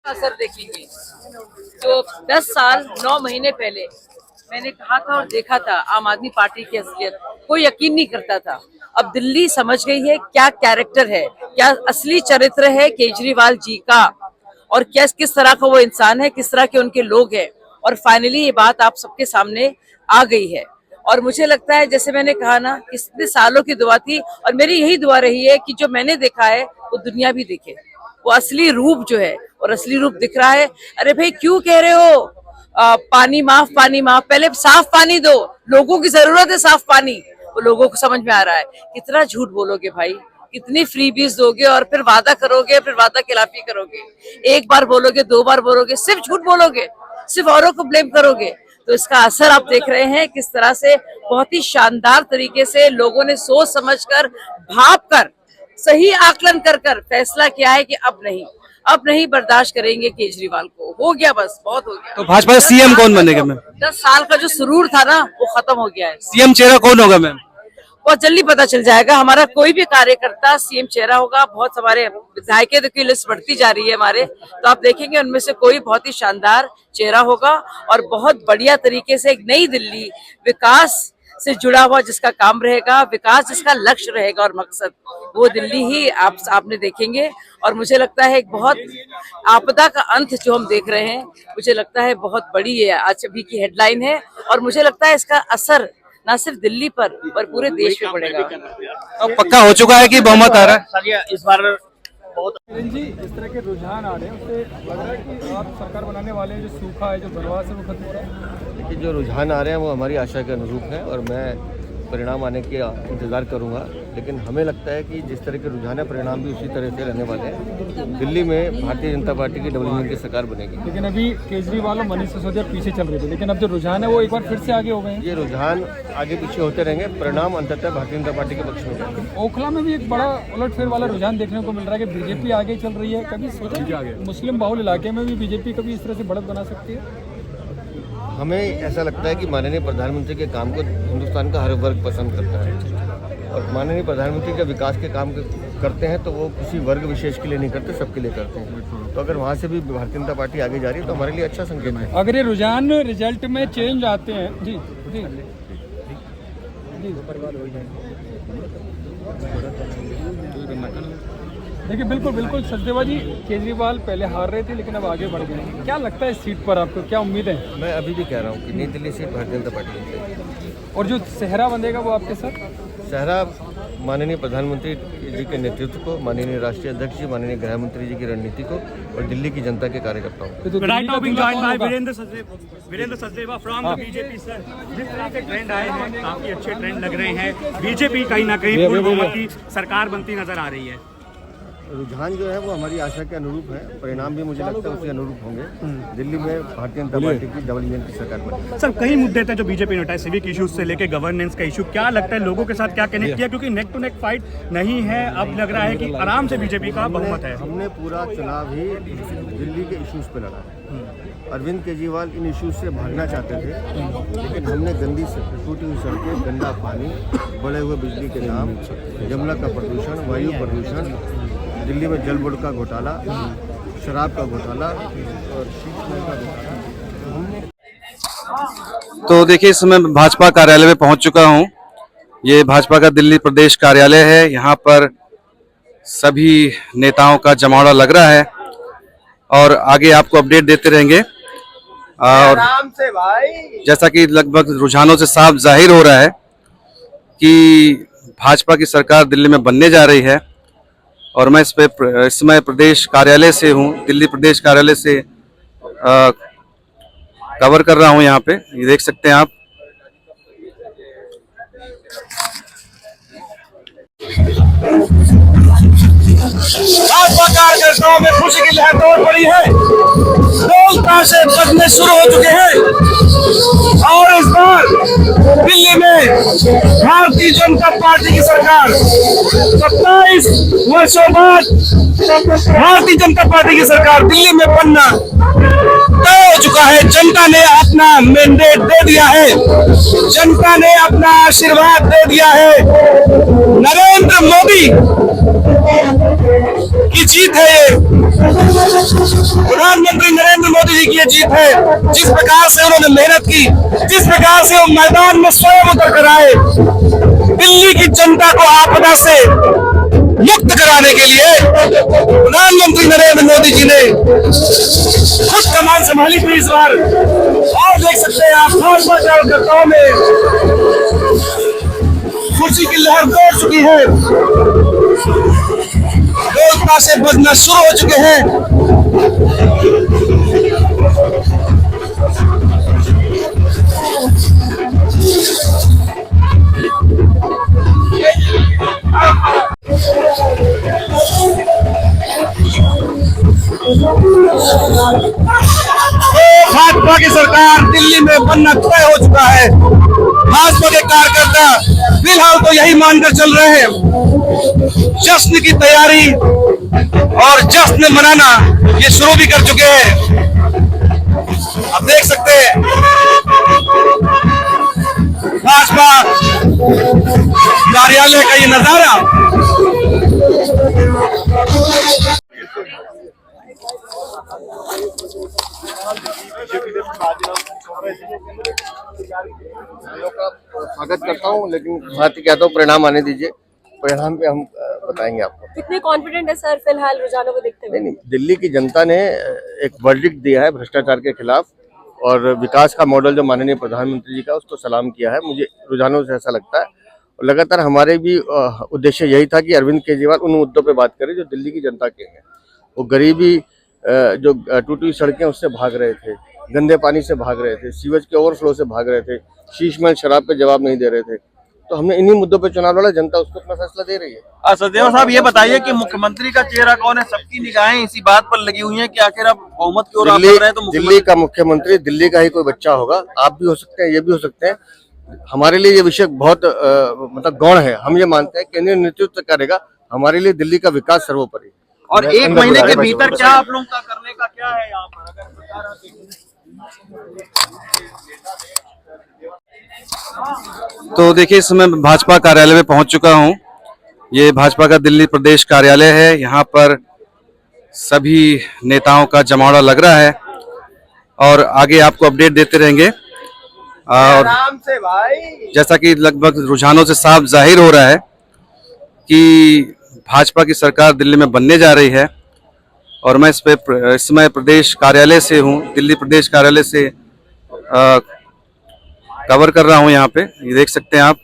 असर देखेंगे। तो 10 साल 9 महीने पहले मैंने कहा था और देखा था आम आदमी पार्टी की असलियत, कोई यकीन नहीं करता था। अब दिल्ली समझ गई है क्या कैरेक्टर है, क्या असली चरित्र है केजरीवाल जी का, और क्या किस तरह का वो इंसान है, किस तरह के उनके लोग हैं। और फाइनली ये बात आप सबके सामने आ गई है। और मुझे लगता है जैसे मैंने कहा ना, कितने सालों की दुआ थी, और मेरी यही दुआ रही है कि जो मैंने देखा है वो दुनिया भी देखे, वो असली रूप जो है, और असली रूप दिख रहा है। अरे भाई क्यों कह रहे हो पानी माफ, पानी माफ? पहले साफ पानी दो, लोगों की जरूरत है साफ पानी, वो लोगों को समझ में आ रहा है। कितना झूठ बोलोगे भाई, कितनी फ्रीबीज दोगे और फिर वादा करोगे, फिर वादा खिलाफी करोगे। एक बार बोलोगे, 2 बार बोलोगे, सिर्फ झूठ बोलोगे, सिर्फ औरों को ब्लेम करोगे। तो इसका असर आप देख रहे हैं किस तरह से बहुत ही शानदार तरीके से लोगों ने सोच समझकर, भाप कर, सही आकलन कर फैसला किया है कि अब नहीं बर्दाश्त करेंगे केजरीवाल को। हो गया, बस बहुत हो गया। तो भाजपा सीएम कौन बनेगा मैम? 10 साल का जो सुरूर था ना, वो खत्म हो गया है। सीएम चेहरा कौन होगा मैम? बहुत जल्दी पता चल जाएगा। हमारा कोई भी कार्यकर्ता सीएम चेहरा होगा। बहुत हमारे विधायकों की लिस्ट बढ़ती जा रही है हमारे, तो आप देखेंगे उनमें से कोई बहुत ही शानदार चेहरा होगा और बहुत बढ़िया तरीके से एक नई दिल्ली विकास से जुड़ा हुआ जिसका काम रहेगा, विकास जिसका लक्ष्य रहेगा और मकसद, वो दिल्ली ही आपने देखेंगे। और मुझे लगता है एक बहुत आपदा का अंत जो हम देख रहे हैं, मुझे लगता है बहुत बड़ी है आज अभी की हेडलाइन है। और मुझे लगता है इसका असर न सिर्फ दिल्ली पर पूरे देश में पड़ेगा। अब पक्का हो चुका है कि बहुमत आ रहा है इस बार बहुत। जी, इस तरह के रुझान आ रहे हैं, उससे लग रहा है कि आप सरकार बनाने वाले हैं, जो सूखा है, जो बनवास है, वो खत्म हो रहा है। देखिए, जो रुझान आ रहे हैं वो हमारी आशा के अनुरूप है और मैं परिणाम आने के इंतज़ार करूंगा। लेकिन हमें लगता है कि जिस तरह के रुझान है, परिणाम भी उसी तरह से रहने वाले हैं। दिल्ली में भारतीय जनता पार्टी की डबल इंजन की सरकार बनेगी। लेकिन अभी केजरीवाल और मनीष सिसोदिया पीछे चल रहे थे, लेकिन अब जो रुझान है वो एक बार फिर से आगे हो गए हैं। ये रुझान आगे पीछे होते रहेंगे, परिणाम अंततः भारतीय जनता पार्टी के पक्ष में होगा। ओखला में भी एक बड़ा उलटफेर वाला रुझान देखने को मिल रहा है कि बीजेपी आगे चल रही है। कभी सोचा मुस्लिम बाहुल इलाके में भी बीजेपी कभी इस तरह से बढ़त बना सकती है? हमें ऐसा लगता है कि माननीय प्रधानमंत्री के काम को हिंदुस्तान का हर वर्ग पसंद करता है, और माननीय प्रधानमंत्री जब विकास के काम करते हैं तो वो किसी वर्ग विशेष के लिए नहीं करते, सबके लिए करते हैं। तो अगर वहाँ से भी भारतीय जनता पार्टी आगे जा रही है तो हमारे लिए अच्छा संकेत है। अगर ये रुझान रिजल्ट में चेंज आते हैं जी जी देखिए, बिल्कुल सचदेवा जी, केजरीवाल पहले हार रहे थे लेकिन अब आगे बढ़ गए। क्या लगता है इस सीट पर आपको, क्या उम्मीद है? मैं अभी भी कह रहा हूँ कि नई दिल्ली सीट भारतीय जनता पार्टी की। और जो सेहरा बंधेगा वो आपके साथ? सेहरा माननीय प्रधानमंत्री जी के नेतृत्व को, माननीय राष्ट्रीय अध्यक्ष जी, माननीय गृह मंत्री जी की रणनीति को और दिल्ली की जनता के कार्यकर्ताओं को। Right now being joined by Virendra Sachdeva from the BJP sir. जिस तरह के ट्रेंड आए हैं, काफी अच्छे ट्रेंड लग रहे हैं। बीजेपी कहीं ना कहीं पूर्ण बहुमत की सरकार बनती नजर आ रही है। रुझान जो है वो हमारी आशा के अनुरूप है, परिणाम भी मुझे लगता है उसके अनुरूप होंगे। दिल्ली में भारतीय जनता पार्टी की डबल इंजन की सरकार बनेगी। सर, कई मुद्दे थे जो बीजेपी ने उठाए, सिविक इश्यूज से लेके गवर्नेंस का इशू। क्या लगता है लोगों के साथ क्या कनेक्ट किया, क्योंकि नेक टू नेक फाइट नहीं है, अब लग रहा है कि आराम से बीजेपी का बहुमत है। हमने पूरा चुनाव ही दिल्ली के इश्यूज पे लड़ा है। अरविंद केजरीवाल इन इश्यूज से भागना चाहते थे, लेकिन हमने गंदी टूटी हुई सड़कें, गंदा पानी, बढ़े हुए बिजली के दाम, जमुना का प्रदूषण, वायु प्रदूषण, दिल्ली में जल बोर्ड का घोटाला, शराब का घोटाला और शीतल का घोटाला। तो देखिए, इस समय भाजपा कार्यालय में पहुंच चुका हूं। ये भाजपा का दिल्ली प्रदेश कार्यालय है। यहाँ पर सभी नेताओं का जमावड़ा लग रहा है और आगे आपको अपडेट देते रहेंगे। और जैसा कि लगभग रुझानों से साफ जाहिर हो रहा है कि भाजपा की सरकार दिल्ली में बनने जा रही है। और मैं इस समय प्रदेश कार्यालय से हूँ, दिल्ली प्रदेश कार्यालय से कवर कर रहा हूँ। यहाँ पे ये देख सकते हैं आप। भाजपा कार्यकर्ताओं में खुशी की लहर दौड़ पड़ी है, लोग ताशे बजने शुरू हो चुके हैं और इस बार दिल्ली में भारतीय जनता पार्टी की सरकार 27 वर्षों बाद भारतीय जनता पार्टी की सरकार दिल्ली में बनना तय हो चुका है। जनता ने अपना मैंडेट दे दिया है, जनता ने अपना आशीर्वाद दे दिया है। नरेंद्र मोदी की जीत है ये, प्रधानमंत्री नरेंद्र मोदी जी की ये जीत है। जिस प्रकार से उन्होंने मेहनत की, जिस प्रकार से वो मैदान में स्वयं उतर कर आए, दिल्ली की जनता को आपदा से मुक्त कराने के लिए प्रधानमंत्री नरेंद्र मोदी जी ने खुद कमान संभाली थी इस बार। और देख सकते हैं आप भाजपा कार्यकर्ताओं में खुशी की लहर दौड़ चुकी है, लोग ताशे बजना शुरू हो चुके हैं। भाजपा की सरकार दिल्ली में बनना तय हो चुका है। भाजपा के कार्यकर्ता फिलहाल तो यही मानकर चल रहे हैं, जश्न की तैयारी और जश्न मनाना ये शुरू भी कर चुके हैं। आप देख सकते हैं भाजपा कार्यालय का ये नजारा। स्वागत करता हूँ, लेकिन साथ ही कहता हूँ परिणाम आने दीजिए, परिणाम पे हम बताएंगे आपको। कितने कॉन्फिडेंट है सर फिलहाल रुझानों को देखते हुए? नहीं, दिल्ली की जनता ने एक वर्डिक्ट दिया है भ्रष्टाचार के खिलाफ, और विकास का मॉडल जो माननीय प्रधानमंत्री जी का, उसको सलाम किया है। मुझे रुझानों से ऐसा लगता है, और लगातार हमारे भी उद्देश्य यही था कि अरविंद केजरीवाल उन मुद्दों पे बात करें जो दिल्ली की जनता के हैं। वो गरीबी, जो टूटी सड़कें उससे भाग रहे थे, गंदे पानी से भाग रहे थे, सीवेज के ओवरफ्लो से भाग रहे थे, शीशमहल शराब पे जवाब नहीं दे रहे थे। तो हमने इन्हीं मुद्दों पे चुनाव लड़ा, जनता उसको अपना फैसला दे रही है। सचदेवा साहब, ये बताइए कि मुख्यमंत्री का चेहरा कौन है? सबकी निगाहें इसी बात पर लगी हुई हैं कि आखिर अब बहुमत की ओर आप बढ़ रहे हैं, तो दिल्ली का मुख्यमंत्री दिल्ली का ही कोई बच्चा होगा। आप भी हो सकते हैं, ये भी हो सकते हैं। हमारे लिए ये विषय बहुत मतलब गौण है। हम ये मानते हैं केंद्रीय नेतृत्व करेगा, हमारे लिए दिल्ली का विकास सर्वोपरि। और एक महीने के भीतर क्या आप लोगों का करने का क्या है यहाँ पर? अगर तो देखिए, इस समय भाजपा कार्यालय में पहुंच चुका हूं। ये भाजपा का दिल्ली प्रदेश कार्यालय है। यहाँ पर सभी नेताओं का जमावड़ा लग रहा है और आगे आपको अपडेट देते रहेंगे। और जैसा कि लगभग रुझानों से साफ जाहिर हो रहा है कि भाजपा की सरकार दिल्ली में बनने जा रही है। और मैं इस समय प्रदेश कार्यालय से हूँ, दिल्ली प्रदेश कार्यालय से कवर कर रहा हूँ। यहाँ पे ये देख सकते हैं आप,